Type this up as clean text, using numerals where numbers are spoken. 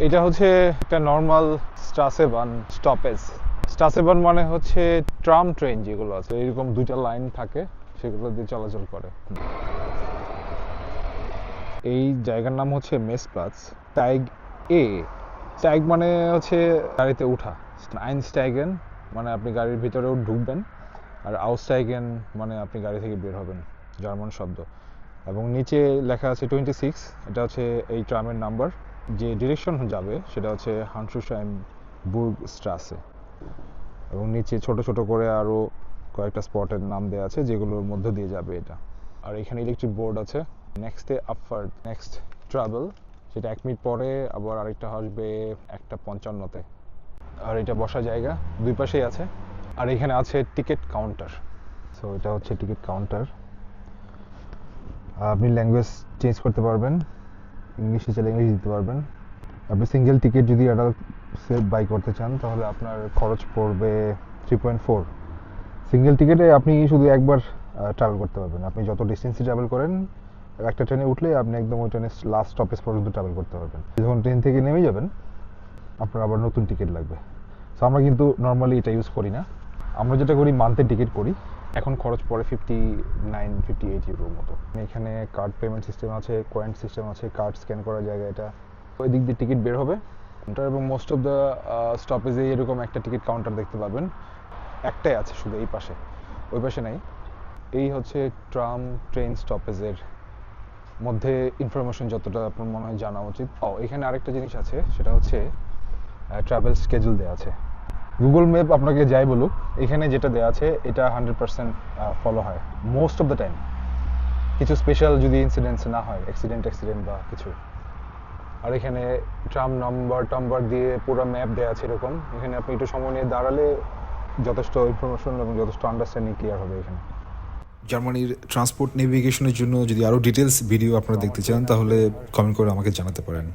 এটা হচ্ছে একটা নর্মাল স্ট্রাসেবান স্টপেজ। স্ট্রাসেবান মানে হচ্ছে ট্রাম ট্রেন যেগুলো আছে, এরকম দুইটা লাইন থাকে, সেগুলো দিয়ে চলাচল করে। এই জায়গার নাম হচ্ছে মেসপ্লাচ। স্টাইগ এ, স্টাইগ মানে হচ্ছে গাড়িতে উঠা, আইনস্টাইগেন মানে আপনি গাড়ির ভিতরেও ঢুকবেন, আর আউটস্টাইগেন মানে আপনি গাড়ি থেকে বের হবেন, জার্মান শব্দ। এবং নিচে লেখা আছে 26, এটা হচ্ছে এই ট্রামের নাম্বার। যে ডিরেকশন যাবে সেটা হচ্ছে হানশুশাইম বুর্গ স্ট্রাসে। এবং নিচে ছোট ছোট করে আরও কয়েকটা স্পটের নাম দেওয়া আছে যেগুলোর মধ্যে দিয়ে যাবে এটা। আর এখানে ইলেকট্রিক বোর্ড আছে। নেক্সটে আপফার্ড, নেক্সট ট্রাভেল, সেটা 1 মিনিট পরে, আবার আরেকটা আসবে 1:55-তে। আর এটা বসা জায়গা দুই পাশেই আছে। আর এখানে আছে টিকিট কাউন্টার। সো এটা হচ্ছে টিকিট কাউন্টার। আপনি ল্যাঙ্গুয়েজ চেঞ্জ করতে পারবেন, ইংলিশে চাইলে ইংলিশ দিতে পারবেন। আপনি সিঙ্গেল টিকিট যদি অ্যাডাল্ট সেফ বাই করতে চান তাহলে আপনার খরচ পড়বে 3.4। সিঙ্গেল টিকিটে আপনি শুধু একবার ট্রাভেল করতে পারবেন। আপনি যত ডিস্টেন্সে ট্রাভেল করেন, একটা ট্রেনে উঠলে আপনি একদম ওই ট্রেনের লাস্ট স্টপেজ পর্যন্ত ট্রাভেল করতে পারবেন। যখন ট্রেন থেকে নেমে যাবেন আপনার আবার নতুন টিকিট লাগবে। সো আমরা কিন্তু নর্মালি এটা ইউজ করি না, আমরা যেটা করি মান্থের টিকিট করি। এখন খরচ পড়ে 59-58 ইউরোর মতো। এখানে কার্ড পেমেন্ট সিস্টেম আছে, কয়েন সিস্টেম আছে, কার্ড স্ক্যান করার জায়গা এটা। ওই দিক দিয়ে টিকিট বের হবে এবং মোস্ট অফ দ্য স্টপেজে এরকম একটা টিকিট কাউন্টার দেখতে পাবেন। একটাই আছে শুধু এই পাশে, ওই পাশে নাই। এই হচ্ছে ট্রাম ট্রেন স্টপেজের মধ্যে ইনফরমেশন যতটা আপনার মনে হয় জানা উচিত। এখানে আরেকটা জিনিস আছে, সেটা হচ্ছে ট্রাভেল স্কেজুল দেওয়া আছে। গুগল ম্যাপ আপনাকে যাই বলুক, এখানে যেটা দেওয়া আছে এটা 100% ফলো হয় মোস্ট অফ দ্য টাইম। কিছু স্পেশাল যদি ইনসিডেন্টস না হয়, অ্যাক্সিডেন্ট বা কিছু। আর এখানে ট্রাম নাম্বার দিয়ে পুরো ম্যাপ দেওয়া আছে এরকম। এখানে আপনি একটু সময় নিয়ে দাঁড়ালে যথেষ্ট ইনফরমেশন এবং যথেষ্ট আন্ডারস্ট্যান্ডিং ক্লিয়ার হবে এখানে। জার্মানির ট্রান্সপোর্ট নেভিগেশনের জন্য যদি আরও ডিটেলস ভিডিও আপনারা দেখতে চান তাহলে কমেন্ট করে আমাকে জানাতে পারেন।